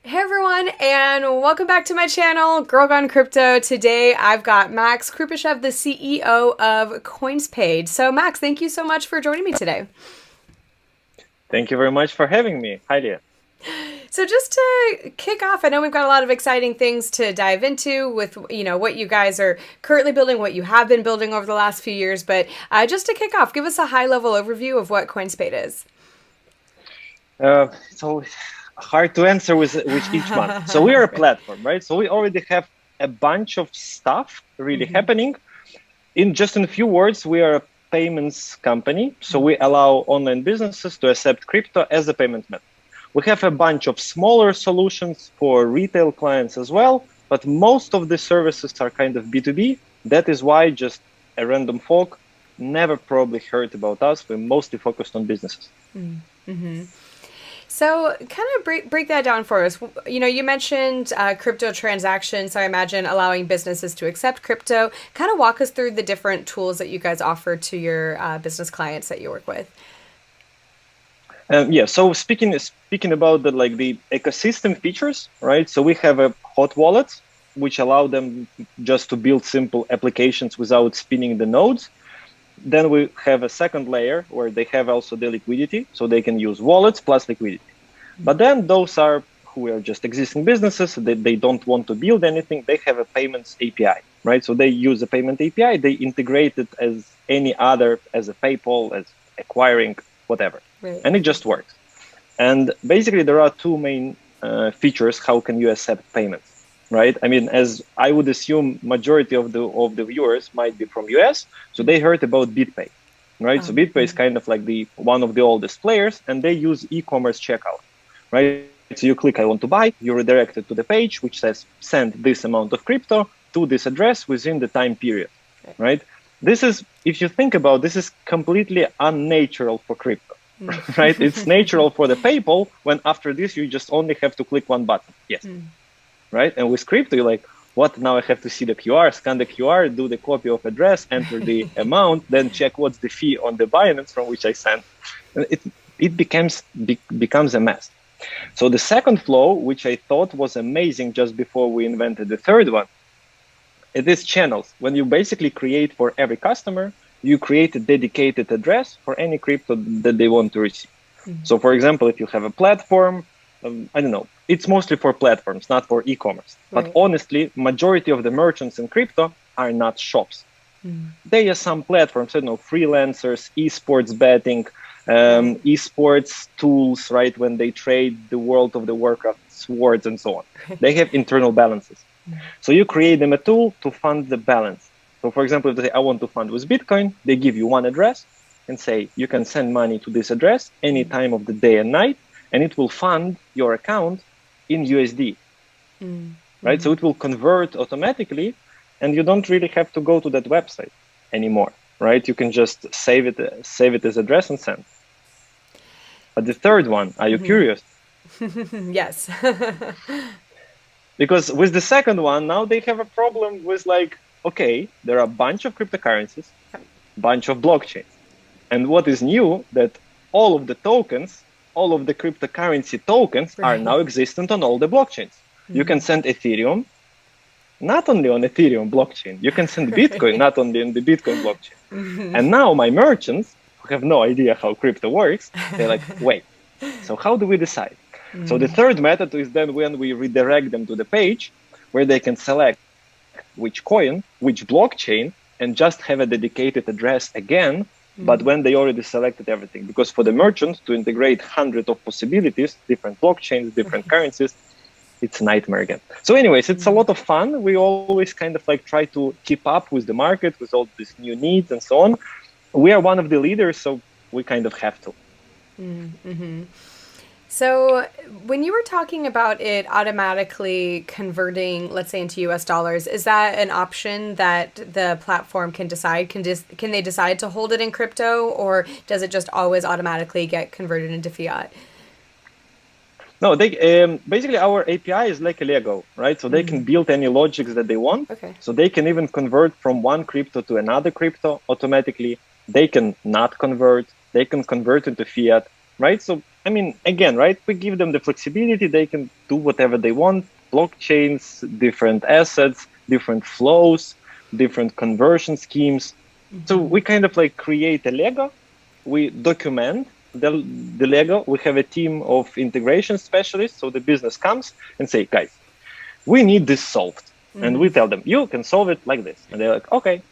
Hey everyone, and welcome back to my channel, Girl Gone Crypto. Today I've got Max Krupyshev, the CEO of CoinsPaid. So Max, thank you so much for joining me today. Thank you very much for having me. Hi, Leah. So just to kick off, I know we've got a lot of exciting things to dive into with what you guys are currently building, what you have been building over the last few years. But just to kick off, give us a high-level overview of what CoinsPaid is. It's always hard to answer with each one. So we are a Right. platform, right? So we already have a bunch of stuff really Mm-hmm. happening. In a few words, we are a payments company. So we allow online businesses to accept crypto as a payment method. We have a bunch of smaller solutions for retail clients as well, but most of the services are kind of B2B. That is why just a random folk never probably heard about us. We're mostly focused on businesses. Mm-hmm. So, kind of break that down for us. You mentioned crypto transactions. So, I imagine allowing businesses to accept crypto. Kind of walk us through the different tools that you guys offer to your business clients that you work with. Yeah. So speaking about the ecosystem features, right? So we have a hot wallet, which allow them just to build simple applications without spinning the nodes. Then we have a second layer where they have also the liquidity, so they can use wallets plus liquidity. But then those are who are just existing businesses. They don't want to build anything. They have a payments API, right? So they use a payment API. They integrate it as any other, as a PayPal, as acquiring, whatever, Right. and it just works. And basically, there are two main features. How can you accept payments, right? I mean, as I would assume, majority of the viewers might be from US, so they heard about BitPay, right? So BitPay is kind of like the one of the oldest players, and they use e-commerce checkout, right? So you click I want to buy, you're redirected to the page which says send this amount of crypto to this address within the time period, right? This is, if you think about this, is completely unnatural for crypto, right? It's natural for the PayPal when after this you just only have to click one button, yes, right? And with crypto, you're like, what? Now I have to see the QR, scan the QR, do the copy of address, enter the amount, then check what's the fee on the Binance from which I sent. And it becomes a mess. So the second flow, which I thought was amazing just before we invented the third one, it is channels. When you basically create for every customer, you create a dedicated address for any crypto that they want to receive. So for example, if you have a platform, I don't know, it's mostly for platforms, not for e-commerce. But Right. honestly, majority of the merchants in crypto are not shops. They are some platforms, I don't know, freelancers, esports betting, Right. esports tools, right? When they trade the World of the Warcraft swords and so on. They have internal balances. So you create them a tool to fund the balance. So for example, if they say, I want to fund with Bitcoin, they give you one address and say, you can send money to this address any time of the day and night, and it will fund your account in USD, right? So it will convert automatically, and you don't really have to go to that website anymore, right? You can just save it as address and send. But the third one, are you curious? Yes. Because with the second one, now they have a problem with like, okay, there are a bunch of cryptocurrencies, bunch of blockchains. And what is new that all of the tokens, all of the cryptocurrency tokens are now Right. existent on all the blockchains. You can send Ethereum, not only on Ethereum blockchain, you can send Bitcoin, Right. not only on the Bitcoin blockchain. And now my merchants who have no idea how crypto works, they're like, wait, so how do we decide? So the third method is then when we redirect them to the page where they can select which coin, which blockchain, and just have a dedicated address again, but when they already selected everything. Because for the merchant to integrate hundreds of possibilities, different blockchains, different Right. currencies, it's a nightmare again. So anyways, it's a lot of fun. We always kind of like try to keep up with the market, with all these new needs and so on. We are one of the leaders, so we kind of have to. So, when you were talking about it automatically converting, let's say, into US dollars, is that an option that the platform can decide? Can they decide to hold it in crypto, or does it just always automatically get converted into fiat? No, they basically our API is like a Lego, right? So they can build any logics that they want. Okay. So they can even convert from one crypto to another crypto automatically. They can not convert. They can convert into fiat. right? So, I mean, again, right, we give them the flexibility. They can do whatever they want, blockchains, different assets, different flows, different conversion schemes. So we kind of like create a Lego. We document the Lego. We have a team of integration specialists. So the business comes and say, guys, we need this solved. And we tell them, you can solve it like this. And they're like, okay.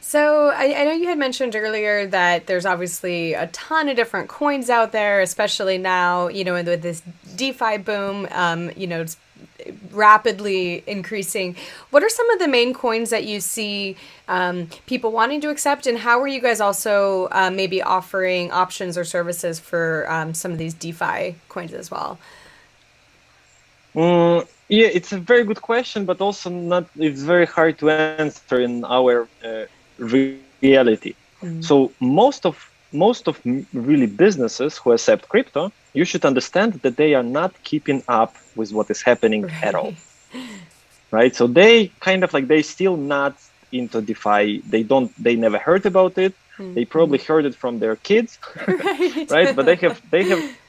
So I know you had mentioned earlier that there's obviously a ton of different coins out there, especially now, with this DeFi boom, it's rapidly increasing. What are some of the main coins that you see people wanting to accept, and how are you guys also maybe offering options or services for some of these DeFi coins as well? Yeah, it's a very good question, but also not. It's very hard to answer in our reality. So most of really businesses who accept crypto, you should understand that they are not keeping up with what is happening at all, Right. right? So they kind of like they still not into DeFi. They never heard about it. They probably heard it from their kids, Right. right? But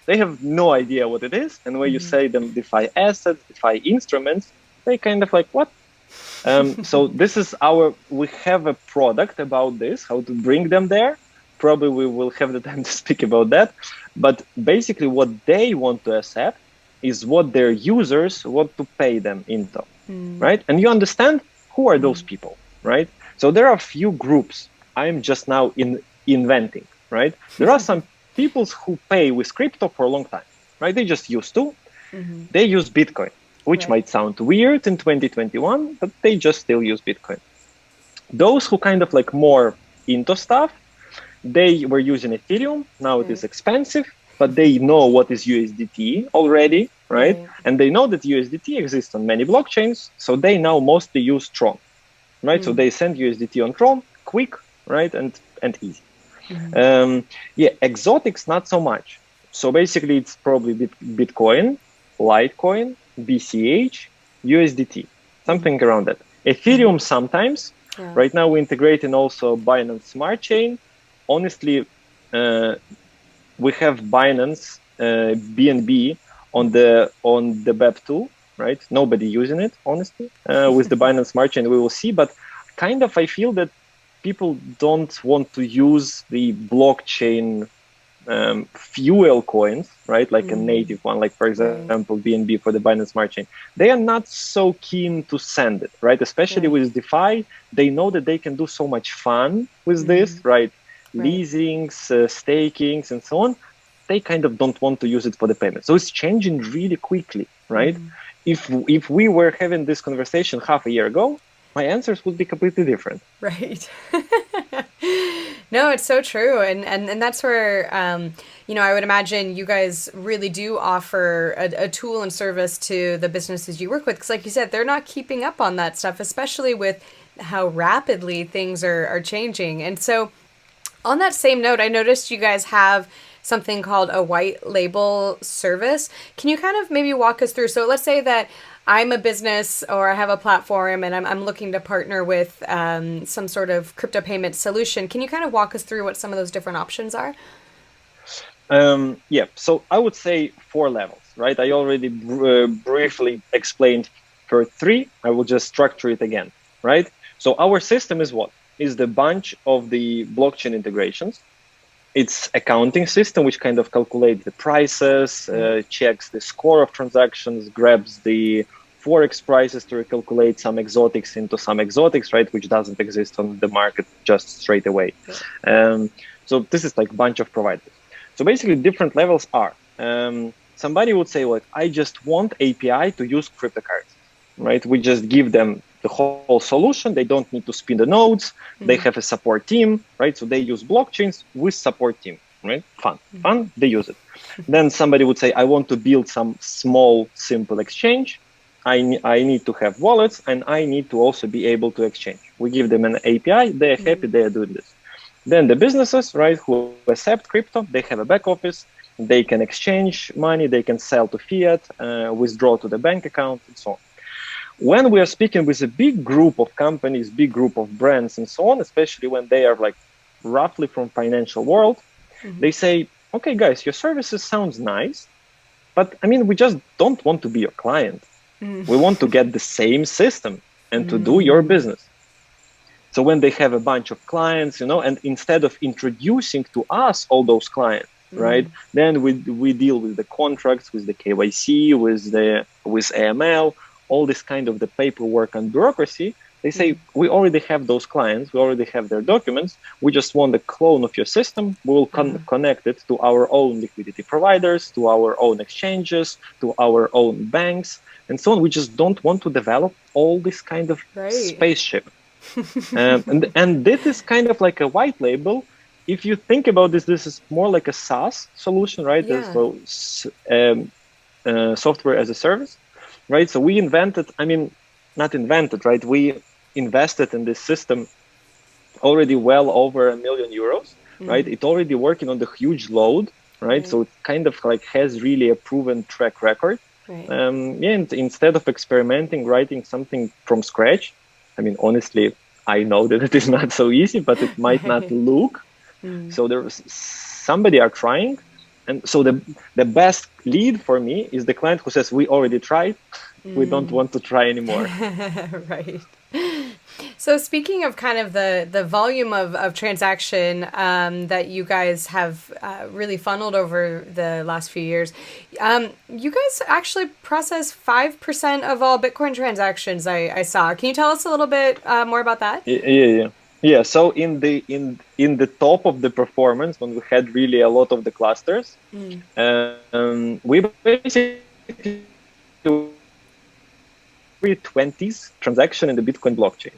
they have no idea what it is. And when you say them DeFi assets, DeFi instruments, they kind of like, what? So we have a product about this, how to bring them there. Probably we will have the time to speak about that. But basically what they want to accept is what their users want to pay them into, right? And you understand who are those people, right? So there are a few groups I'm just now inventing, right? There are some people who pay with crypto for a long time, right? They just used to. They use Bitcoin, which Right. might sound weird in 2021, but they just still use Bitcoin. Those who kind of like more into stuff, they were using Ethereum. Now it is expensive, but they know what is USDT already, right? Right. And they know that USDT exists on many blockchains, so they now mostly use Tron, right? So they send USDT on Tron, quick, right, and easy. Exotics not so much. So basically, it's probably Bitcoin, Litecoin, BCH, USDT, something around that. Ethereum sometimes. Yeah. Right now, we're integrating also Binance Smart Chain. Honestly, we have Binance BNB on the BEP2, right? Nobody using it, honestly. With the Binance Smart Chain, we will see. But kind of, I feel that people don't want to use the blockchain fuel coins, right? Like a native one, like for example, BNB for the Binance Smart Chain. They are not so keen to send it, right? Especially with DeFi, they know that they can do so much fun with this, right? Leasings, stakings, and so on. They kind of don't want to use it for the payment. So it's changing really quickly, right? If we were having this conversation half a year ago, my answers would be completely different. Right. No, it's so true. And that's where, I would imagine you guys really do offer a tool and service to the businesses you work with. Because like you said, they're not keeping up on that stuff, especially with how rapidly things are changing. And so on that same note, I noticed you guys have something called a white label service. Can you kind of maybe walk us through? So let's say that I'm a business or I have a platform and I'm looking to partner with some sort of crypto payment solution. Can you kind of walk us through what some of those different options are? So I would say 4 levels, right? I already briefly explained for 3. I will just structure it again, right? So our system is what? Is the bunch of the blockchain integrations. It's accounting system, which kind of calculates the prices, checks the score of transactions, grabs the Forex prices to recalculate some exotics into some exotics, right, which doesn't exist on the market just straight away. So this is like a bunch of providers. So basically different levels are, somebody would say, like, I just want API to use cryptocurrencies, right? We just give them the whole solution. They don't need to spin the nodes. They have a support team, right? So they use blockchains with support team, right? Fun, they use it. Then somebody would say, I want to build some small, simple exchange. I need to have wallets, and I need to also be able to exchange. We give them an API. They're happy they are doing this. Then the businesses, right, who accept crypto, they have a back office. They can exchange money. They can sell to fiat, withdraw to the bank account, and so on. When we are speaking with a big group of companies, big group of brands and so on, especially when they are like roughly from financial world, they say, okay, guys, your services sounds nice, but I mean, we just don't want to be your client. We want to get the same system and to do your business. So when they have a bunch of clients, and instead of introducing to us all those clients, right, then we deal with the contracts, with the KYC, with AML, all this kind of the paperwork and bureaucracy. They say, we already have those clients, we already have their documents, we just want a clone of your system, we'll connect it to our own liquidity providers, to our own exchanges, to our own banks, and so on. We just don't want to develop all this kind of spaceship. And this is kind of like a white label. If you think about this, this is more like a SaaS solution, right? Yeah. So software as a service, right? So we not invented, right? We invested in this system already well over €1 million, right? It's already working on the huge load, right? So it kind of like has really a proven track record. Right. And instead of experimenting, writing something from scratch, I mean, honestly, I know that it is not so easy, but it might not look. So there's somebody are trying. And so the best lead for me is the client who says, we already tried. We don't want to try anymore. Right. So speaking of kind of the volume of transaction that you guys have really funneled over the last few years, you guys actually process 5% of all Bitcoin transactions I saw. Can you tell us a little bit more about that? Yeah. So in the top of the performance, when we had really a lot of the clusters, we basically 20s transaction in the Bitcoin blockchain.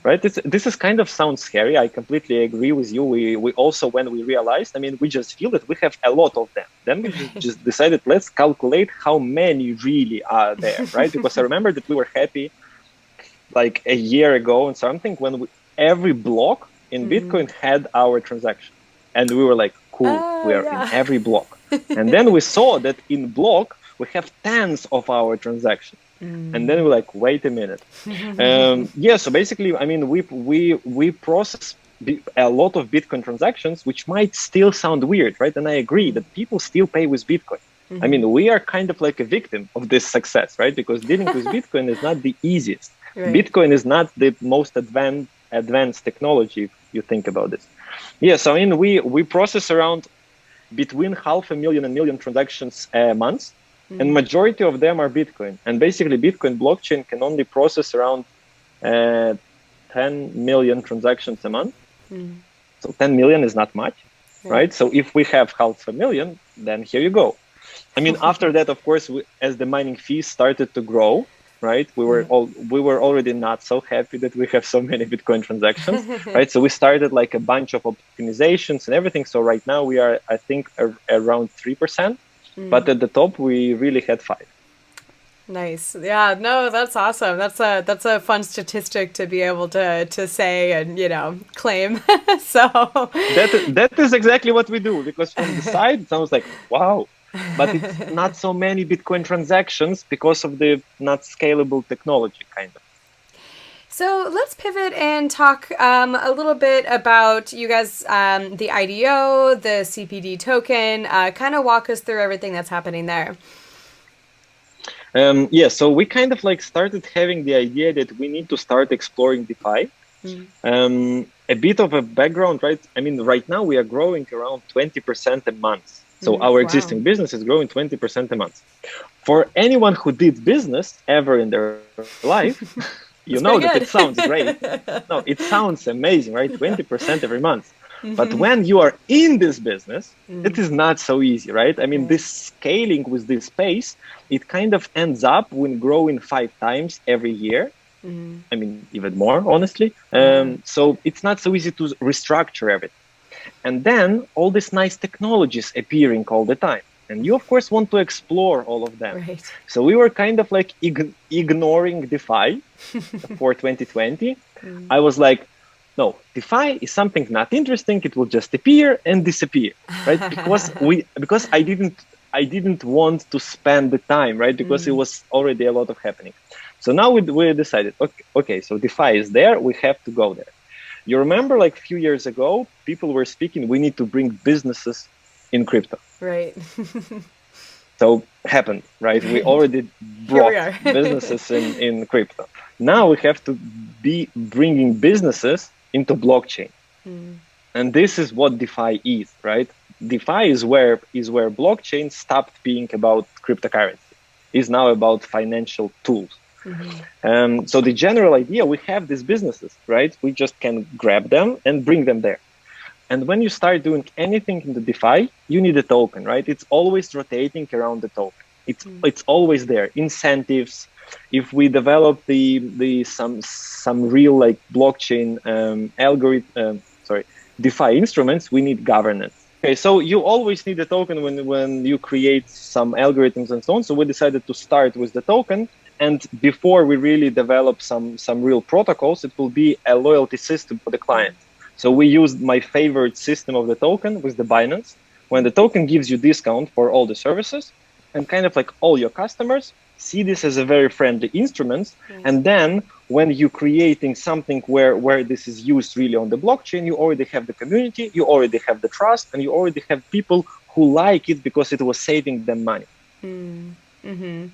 Right? This is kind of sounds scary. I completely agree with you. We also, when we realized, we just feel that we have a lot of them. Then we just decided, let's calculate how many really are there, right? Because I remember that we were happy like a year ago and something when every block in Bitcoin had our transaction. And we were like, cool, we are in every block. And then we saw that in block, we have tens of our transactions. And then we're like, wait a minute. So basically, we process a lot of Bitcoin transactions, which might still sound weird, right? And I agree that people still pay with Bitcoin. We are kind of like a victim of this success, right? Because dealing with Bitcoin is not the easiest. Right. Bitcoin is not the most advanced technology, if you think about this. Yes, we process around between 500,000 and 1 million transactions a month. And majority of them are Bitcoin. And basically, Bitcoin blockchain can only process around 10 million transactions a month. So 10 million is not much, right? So if we have 500,000, then here you go. After that, of course, as the mining fees started to grow, right? We were already not so happy that we have so many Bitcoin transactions, right? So we started like a bunch of optimizations and everything. So right now we are, I think, around 3%. But at the top, we really had 5. Nice. Yeah, no, that's awesome. That's a fun statistic to be able to say and, claim. So that is exactly what we do, because from the side, it sounds like, wow, but it's not so many Bitcoin transactions because of the not scalable technology, kind of. So let's pivot and talk a little bit about you guys, the IDO, the CPD token, kind of walk us through everything that's happening there. So we kind of like started having the idea that we need to start exploring DeFi. A bit of a background, right? Right now we are growing around 20% a month. So our existing business is growing 20% a month. For anyone who did business ever in their life, you know that it sounds great. No, it sounds amazing, right? 20% every month. But when you are in this business, it is not so easy, right? This scaling with this pace, it kind of ends up when growing 5 times every year. Even more, honestly. So it's not so easy to restructure everything. And then all these nice technologies appearing all the time. And you, of course, want to explore all of them. Right. So we were kind of like ignoring DeFi for 2020. I was like, no, DeFi is something not interesting. It will just appear and disappear, right? Because I didn't want to spend the time, right? Because it was already a lot of happening. So now we decided, okay, so DeFi is there. We have to go there. You remember, like a few years ago, people were speaking, we need to bring businesses in crypto. Right. So happened, right? We Right. already Here we brought are. businesses in crypto. Now we have to be bringing businesses into blockchain. Mm. And this is what DeFi is, right? DeFi is where blockchain stopped being about cryptocurrency. Is now about financial tools. Mm-hmm. So the general idea, we have these businesses, right? We just can grab them and bring them there. And when you start doing anything in the DeFi, you need a token, right? It's always rotating around the token. It's always there. Incentives. If we develop the some real like blockchain algorithm, DeFi instruments, we need governance. Okay, so you always need a token when you create some algorithms and so on. So we decided to start with the token. And before we really develop some real protocols, it will be a loyalty system for the client. So we used my favorite system of the token with the Binance. When the token gives you discount for all the services, and kind of like all your customers see this as a very friendly instrument. And then when you're creating something where this is used really on the blockchain, you already have the community, you already have the trust, and you already have people who like it because it was saving them money. Mm-hmm.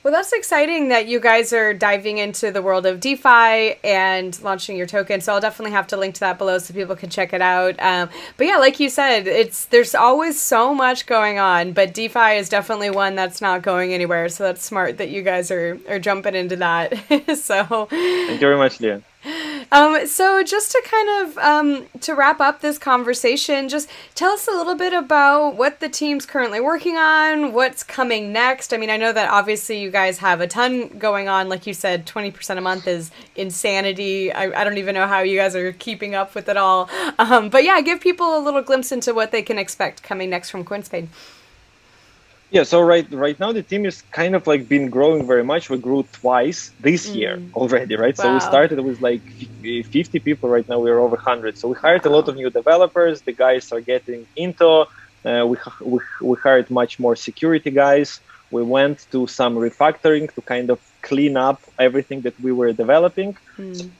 Well, that's exciting that you guys are diving into the world of DeFi and launching your token. So I'll definitely have to link to that below so people can check it out. But yeah, like you said, there's always so much going on, but DeFi is definitely one that's not going anywhere. So that's smart that you guys are jumping into that. So Thank you very much, Leah. So just to kind of to wrap up this conversation, just tell us a little bit about what the team's currently working on, what's coming next. I mean, I know that obviously you guys have a ton going on. Like you said, 20% a month is insanity. I don't even know how you guys are keeping up with it all. But yeah, give people a little glimpse into what they can expect coming next from CoinsPaid. Yeah, so right now the team is kind of like been growing very much. We grew twice this year already, right? Wow. So we started with like 50 people. Right now we're over 100. So we hired a lot of new developers. The guys are getting into. We hired much more security guys. We went to some refactoring to kind of clean up everything that we were developing.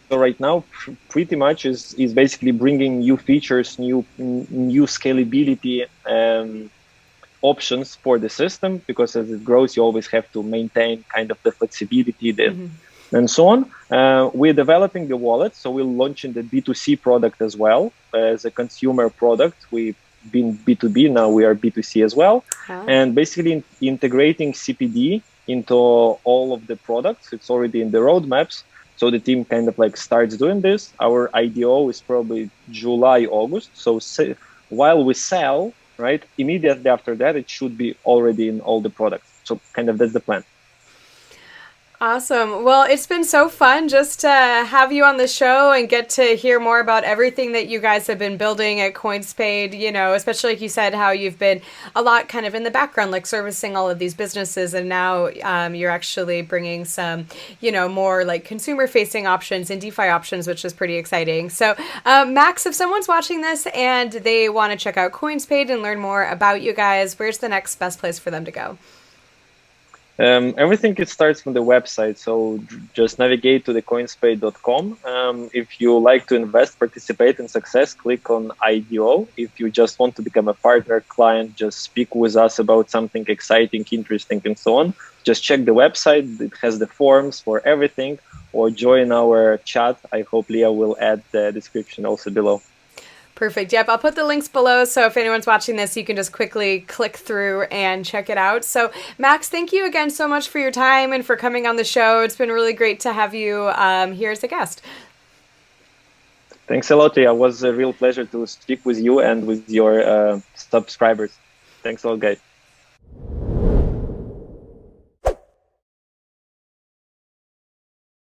So right now, pretty much is basically bringing new features, new scalability. Options for the system, because as it grows you always have to maintain kind of the flexibility and so on. We're developing the wallet, so we're launching the B2C product as well as a consumer product. We've been B2B, now we are B2C as well. And basically integrating CPD into all of the products. It's already in the roadmaps, so the team kind of like starts doing this. Our IDO is probably July, August. So while we sell, right, immediately after that, it should be already in all the products. So kind of that's the plan. Awesome. Well, it's been so fun just to have you on the show and get to hear more about everything that you guys have been building at CoinsPaid, you know, especially like you said, how you've been a lot kind of in the background, like servicing all of these businesses. And now you're actually bringing some, you know, more like consumer facing options and DeFi options, which is pretty exciting. So Max, if someone's watching this and they want to check out CoinsPaid and learn more about you guys, where's the next best place for them to go? Everything, it starts from the website, so just navigate to the coinspaid.com. If you like to invest, participate in success, click on IDO. If you just want to become a partner client, just speak with us about something exciting, interesting, and so on. Just check the website. It has the forms for everything, or join our chat. I hope Leah will add the description also below. Perfect. Yep. I'll put the links below. So if anyone's watching this, you can just quickly click through and check it out. So Max, thank you again so much for your time and for coming on the show. It's been really great to have you here as a guest. Thanks a lot, Leah. It was a real pleasure to speak with you and with your subscribers. Thanks a lot, guys.